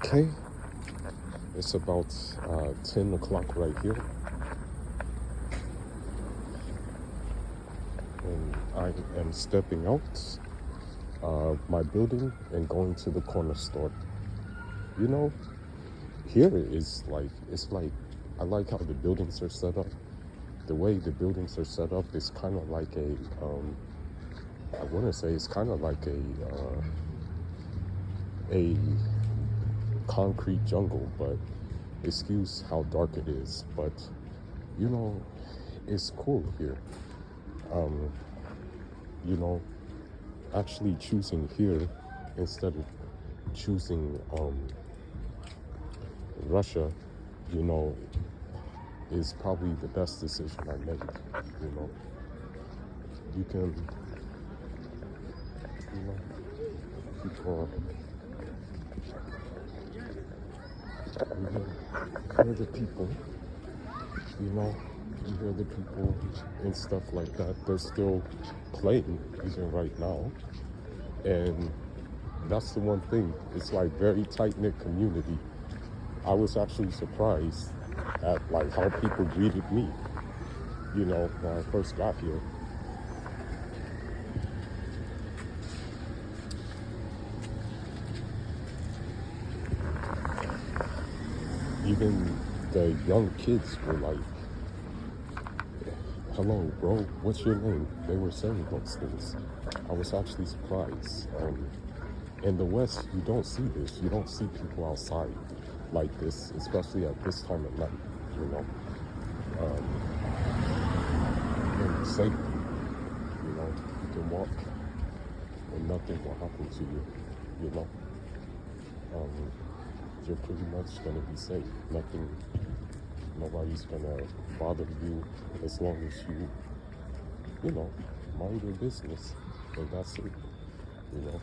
Okay, it's about 10 o'clock right here, and I am stepping out of my building and going to the corner store. You know, here is like, it's like, I like how the buildings are set up. The way the buildings are set up is kind of like I want to say it's kind of like a concrete jungle, but excuse how dark it is, but you know, it's cool here. Um, you know, actually choosing here instead of choosing Russia, you know, is probably the best decision I made. You know, you can, you know, people, you hear the people, you know, you hear the people and stuff like that. They're still playing even right now, and that's the one thing. It's like very tight-knit community. I was actually surprised at like how people greeted me, you know, when I first got here. Even the young kids were like, "Hello, bro, what's your name?" They were saying those things. I was actually surprised. In the West, you don't see this. You don't see people outside like this, especially at this time of night, you know. And safety, you know, you can walk and nothing will happen to you, you know. You're pretty much gonna be safe. Nobody's gonna bother you as long as you know, mind your business, and that's it, you know.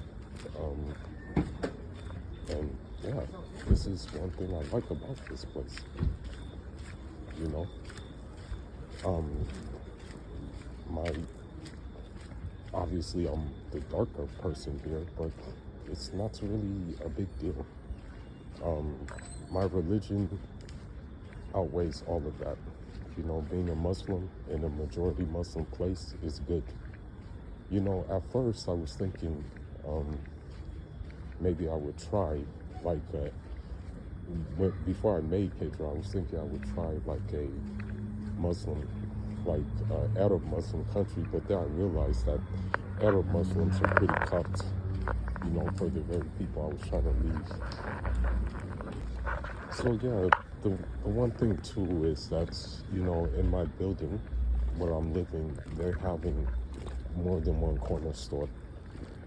And yeah, this is one thing I like about this place, you know. My Obviously I'm the darker person here, but it's not really a big deal. My religion outweighs all of that. You know, being a Muslim in a majority Muslim place is good. You know, at first I was thinking maybe I would try, like, before I made Hijra, I was thinking I would try like a Muslim, like Arab Muslim country, but then I realized that Arab Muslims are pretty cut, you know, for the very people I was trying to leave. So yeah, the one thing too is that, you know, in my building where I'm living, they're having more than one corner store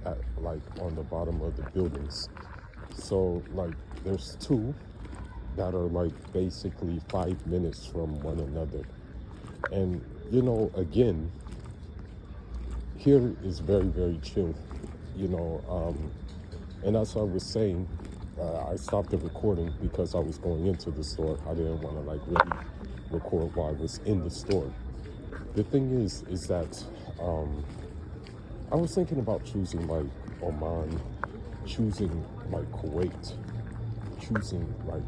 at, like, on the bottom of the buildings. So like there's two that are like basically 5 minutes from one another. And you know, again, here is very, very chill, you know. And as I was saying, I stopped the recording because I was going into the store. I didn't want to like really record while I was in the store. The thing is that I was thinking about choosing like Oman, choosing like Kuwait, choosing like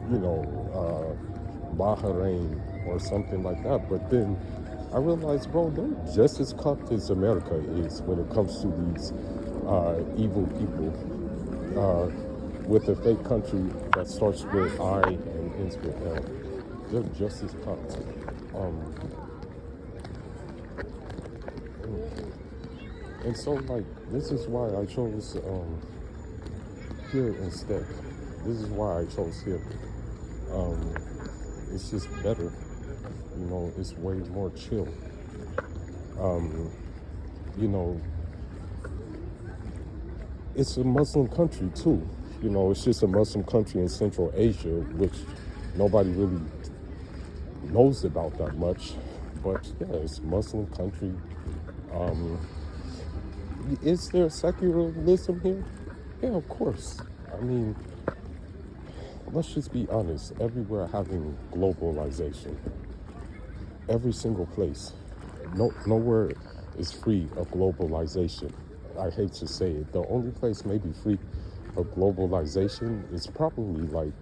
you know, Bahrain or something like that. But then I realized, bro, they're just as cucked as America is when it comes to these evil people with a fake country that starts with I and ends with L. They're just as cucked. And so, like, this is why I chose here instead. This is why I chose here. It's just better, you know. It's way more chill. You know, it's a Muslim country too. You know, it's just a Muslim country in Central Asia, which nobody really knows about that much. But yeah, it's a Muslim country. Is there secularism here? Yeah, of course. I mean, let's just be honest. Everywhere having globalization. Every single place. Nowhere is free of globalization. I hate to say it. The only place maybe free of globalization is probably like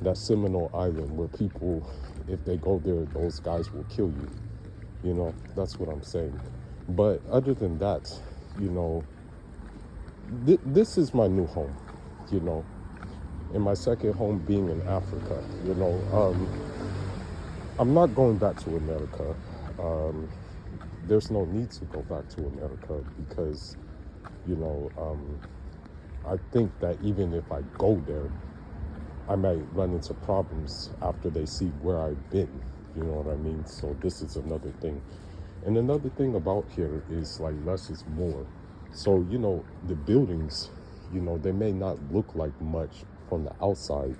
that Seminole Island where people, if they go there, those guys will kill you. You know, that's what I'm saying. But other than that, you know, this is my new home, you know, and my second home being in Africa, you know. I'm not going back to America. There's no need to go back to America because, you know, I think that even if I go there, I might run into problems after they see where I've been. You know what I mean? So this is another thing. And another thing about here is like less is more. So, you know, the buildings, you know, they may not look like much from the outside.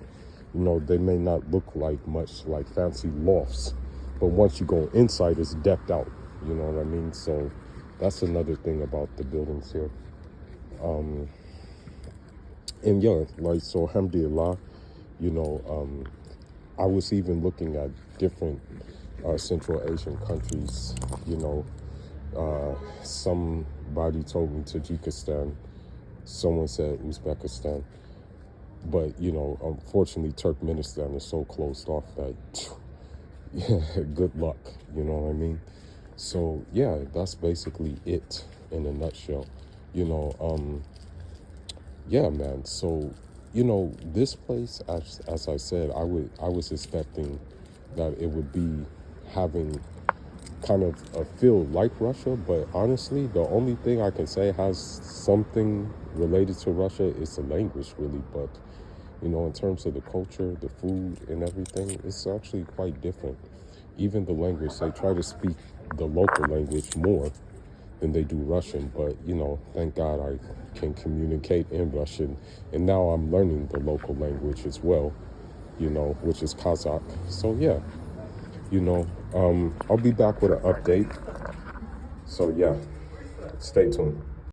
You know, they may not look like much like fancy lofts. But once you go inside, it's decked out. You know what I mean? So that's another thing about the buildings here. And yeah, like, so alhamdulillah, you know, I was even looking at different Central Asian countries, you know. Somebody told me Tajikistan, someone said Uzbekistan, but, you know, unfortunately Turkmenistan is so closed off that, yeah, good luck, you know what I mean? So, yeah, that's basically it in a nutshell, you know. Yeah, man, so, you know, this place, as I said, I was expecting that it would be having kind of a feel like Russia, but honestly, the only thing I can say has something related to Russia is the language, really. But, you know, in terms of the culture, the food, and everything, it's actually quite different. Even the language, they try to speak the local language more than they do Russian, but, you know, thank God I can communicate in Russian, and now I'm learning the local language as well, you know, which is Kazakh. So yeah, you know, I'll be back with an update. So yeah, stay tuned.